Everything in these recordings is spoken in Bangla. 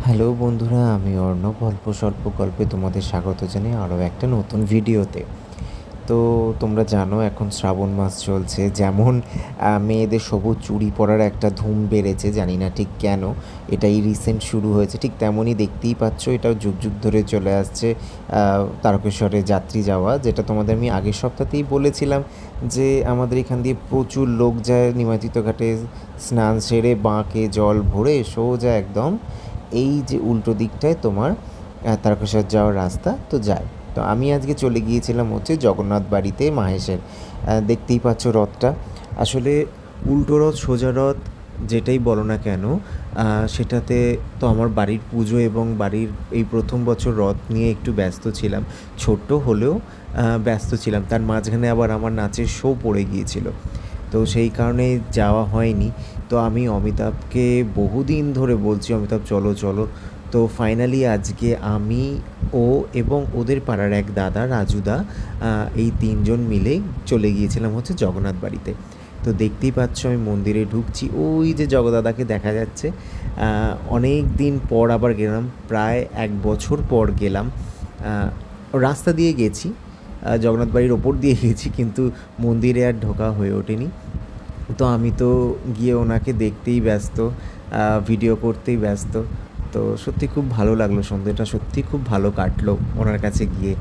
হ্যালো বন্ধুরা, আমি অর্ণব অল্প স্বল্প গল্পে তোমাদের স্বাগত জানাই আরও একটা নতুন ভিডিওতে। তো তোমরা জানো এখন শ্রাবণ মাস চলছে, যেমন মেয়েদের সবুজ চুড়ি পরার একটা ধুম বেড়েছে, জানি না ঠিক কেন, এটাই রিসেন্ট শুরু হয়েছে, ঠিক তেমনই দেখতেই পাচ্ছ এটাও যুগ যুগ ধরে চলে আসছে। তারকেশ্বরে যাত্রী যাওয়া, যেটা তোমাদের আমি আগের সপ্তাহতেই বলেছিলাম যে আমাদের এখান দিয়ে প্রচুর লোক যায় নিমজ্জিত ঘাটে স্নান সেরে বাঁকে জল ভরে সোজা একদম এই যে উল্টো দিকটায় তোমার তারকেশ্বর যাওয়ার রাস্তা তো যায়। তো আমি আজকে চলে গিয়েছিলাম হচ্ছে জগন্নাথ বাড়িতে মাহেশের। দেখতেই পাচ্ছ রথটা, আসলে উল্টো রথ সোজা রথ যেটাই বলো না কেন, সেটাতে তো আমার বাড়ির পুজো এবং বাড়ির এই প্রথম বছর রথ নিয়ে একটু ব্যস্ত ছিলাম, ছোট্ট হলেও ব্যস্ত ছিলাম। তার মাঝখানে আবার আমার নাচের শো পড়ে গিয়েছিল, তো সেই কারণে যাওয়া হয়নি। তো আমি অমিতাভকে বহুদিন ধরে বলছি, অমিতাভ চলো চলো। তো ফাইনালি আজকে আমি, ও এবং ওদের পাড়ার এক দাদা রাজুদা, এই তিনজন মিলে চলে গিয়েছিলাম হচ্ছে জগন্নাথ বাড়িতে। তো দেখতেই পাচ্ছ আমি মন্দিরে ঢুকছি, ওই যে জগদাদাকে দেখা যাচ্ছে। অনেক দিন পর আবার গেলাম, প্রায় 1 বছর পর গেলাম। রাস্তা দিয়ে গেছি, জগন্নাথ বাড়ির ওপর দিয়ে গেছি, কিন্তু মন্দিরে আর ঢোকা হয়ে ওঠেনি। তো আমি তো গিয়ে ওনাকে দেখতেই ব্যস্ত, ভিডিও করতেই ব্যস্ত। তো সত্যি খুব ভালো লাগলো, সন্ধ্যেটা সত্যি খুব ভালো কাটলো ওনার কাছে গিয়ে।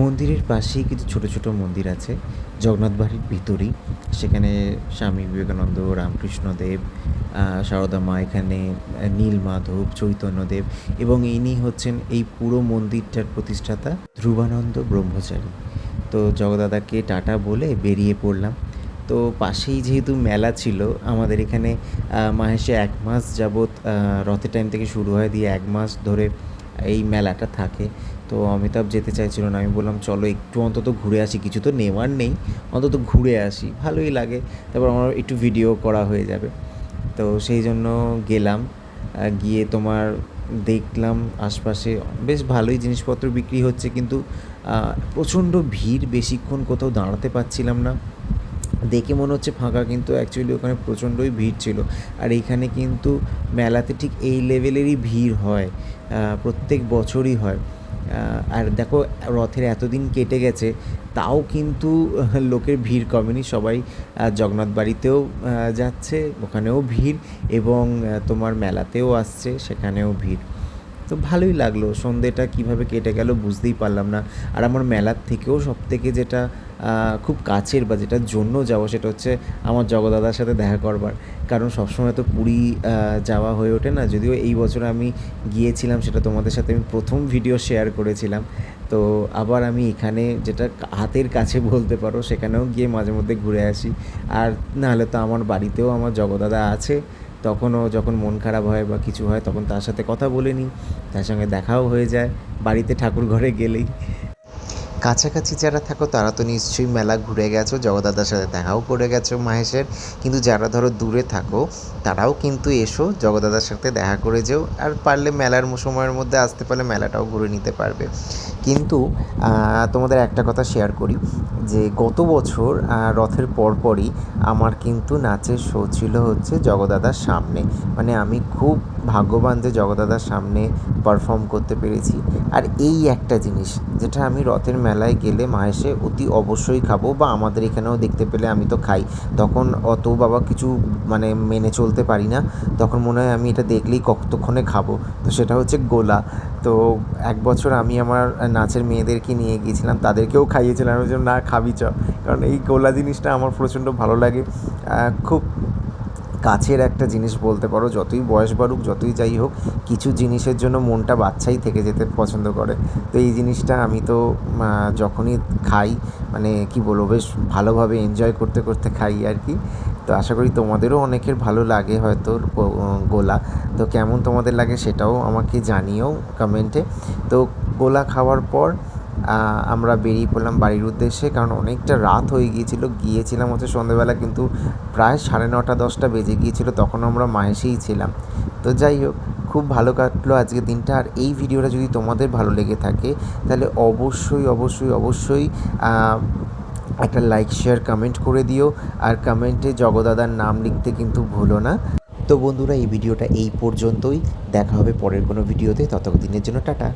মন্দিরের পাশেই কিছু ছোটো ছোটো মন্দির আছে জগন্নাথ বাড়ির ভিতরেই, সেখানে স্বামী বিবেকানন্দ, রামকৃষ্ণদেব, সারদা মা, এখানে নীলমাধব, চৈতন্যদেব, এবং ইনি হচ্ছেন এই পুরো মন্দিরটার প্রতিষ্ঠাতা ধ্রুবানন্দ ব্রহ্মচারী। তো জগদাদাকে টাটা বলে বেরিয়ে পড়লাম। তো পাশেই যেহেতু মেলা ছিল আমাদের এখানে, মাহেশে 1 মাস যাবৎ রথের টাইম থেকে শুরু হয়, দিয়ে 1 মাস ধরে এই মেলাটা থাকে। তো অমিতাভ যেতে চাইছিল না, আমি বললাম চলো একটু অন্তত ঘুরে আসি, কিছু তো নেওয়ার নেই, অন্তত ঘুরে আসি, ভালোই লাগে, তারপর আমার একটু ভিডিও করা হয়ে যাবে। তো সেই জন্য গেলাম। গিয়ে তোমার দেখলাম আশপাশে বেশ ভালোই জিনিসপত্র বিক্রি হচ্ছে, কিন্তু প্রচণ্ড ভিড়, বেশিক্ষণ কোথাও দাঁড়াতে পারছিলাম না। দেখে মনে হচ্ছে ফাঁকা, কিন্তু অ্যাকচুয়ালি ওখানে প্রচণ্ডই ভিড় ছিল। আর এইখানে কিন্তু মেলাতে ঠিক এই লেভেলেরই ভিড় হয়, প্রত্যেক বছরই হয়। আর দেখো রথের এতদিন কেটে গেছে, তাও কিন্তু লোকের ভিড় কমেনি, সবাই জগন্নাথ বাড়িতেও যাচ্ছে, ওখানেও ভিড়, এবং তোমার মেলাতেও আসছে, সেখানেও ভিড়। তো ভালোই লাগলো, সন্ধেটা কীভাবে কেটে গেল বুঝতেই পারলাম না। আর আমার মেলার থেকেও সবথেকে যেটা খুব কাছের বা যেটার জন্য যাওয়া, সেটা হচ্ছে আমার জগদাদার সাথে দেখা করবার। কারণ সবসময় তো পুরী যাওয়া হয়ে ওঠে না, যদিও এই বছর আমি গিয়েছিলাম, সেটা তোমাদের সাথে আমি প্রথম ভিডিও শেয়ার করেছিলাম। তো আবার আমি এখানে যেটা হাতের কাছে বলতে পারো, সেখানেও গিয়ে মাঝে মধ্যে ঘুরে আসি। আর নাহলে তো আমার বাড়িতেও আমার জগদাদা আছে, তখনও যখন মন খারাপ হয় বা কিছু হয় তখন তার সাথে কথা বলে নিই, তার সঙ্গে দেখাও হয়ে যায় বাড়িতে ঠাকুর ঘরে গেলেই। কাছাকাছি যারা থাকো তারা তো নিশ্চয়ই মেলা ঘুরে গেছো, জগদাদার সাথে দেখাও করে গেছো মাহেশের, কিন্তু যারা ধরো দূরে থাকো তারাও কিন্তু এসো, জগদাদার সাথে দেখা করে যেও, আর পারলে মেলার সময়ের মধ্যে আসতে পারলে মেলাটাও ঘুরে নিতে পারবে। কিন্তু তোমাদের একটা কথা শেয়ার করি, যে গত বছর রথের পরপরই আমার কিন্তু নাচের শো ছিল হচ্ছে জগদাদার সামনে। মানে আমি খুব ভাগ্যবান যে জগদাদার সামনে পারফর্ম করতে পেরেছি। আর এই একটা জিনিস যেটা আমি রথের মেলায় গেলে মাহেশে অতি অবশ্যই খাবো, বা আমাদের এখানেও দেখতে পেলে আমি তো খাই, তখন অত বাবা কিছু মানে মেনে চলতে পারি না, তখন মনে হয় আমি এটা দেখলেই কতক্ষণে খাবো। তো সেটা হচ্ছে গোলা। তো 1 বছর আমি আমার নাচের মেয়েদেরকে নিয়ে গিয়েছিলাম, তাদেরকেও খাইয়েছিলাম, আমি বলছিলাম না খাবি চ, কারণ এই গোলা জিনিসটা আমার প্রচণ্ড ভালো লাগে। খুব কাছের একটা জিনিস বলতে পারো, যতই বয়স বাড়ুক যতই যাই হোক, কিছু জিনিসের জন্য মনটা বাচ্চাই থেকে যেতে পছন্দ করে। তো এই জিনিসটা আমি তো যখনই খাই, মানে কি বলবো, বেশ ভালোভাবে এনজয় করতে করতে খাই আর কি। তো আশা করি তোমাদেরও অনেকের ভালো লাগে হয়তো গোলা। তো কেমন তোমাদের লাগে সেটাও আমাকে জানিও কমেন্টে। তো গোলা খাওয়ার পর আমরা বেরিয়ে পড়লাম বাড়ির উদ্দেশ্যে, কারণ অনেকটা রাত হয়ে গিয়েছিলাম হচ্ছে সন্ধেবেলা, কিন্তু প্রায় 9:30 10টা বেজে গিয়েছিলো, তখন আমরা মাহেশেই ছিলাম। তো যাই হোক, খুব ভালো কাটলো আজকের দিনটা। আর এই ভিডিওটা যদি তোমাদের ভালো লেগে থাকে তাহলে অবশ্যই অবশ্যই অবশ্যই একটা লাইক শেয়ার কমেন্ট করে দিও, আর কমেন্টে জগদাদার নাম লিখতে কিন্তু ভুলো না। তো বন্ধুরা এই ভিডিওটা এই পর্যন্তই। দেখা হবে পরের কোনো ভিডিওতে। ততদিনের জন্য টাটা।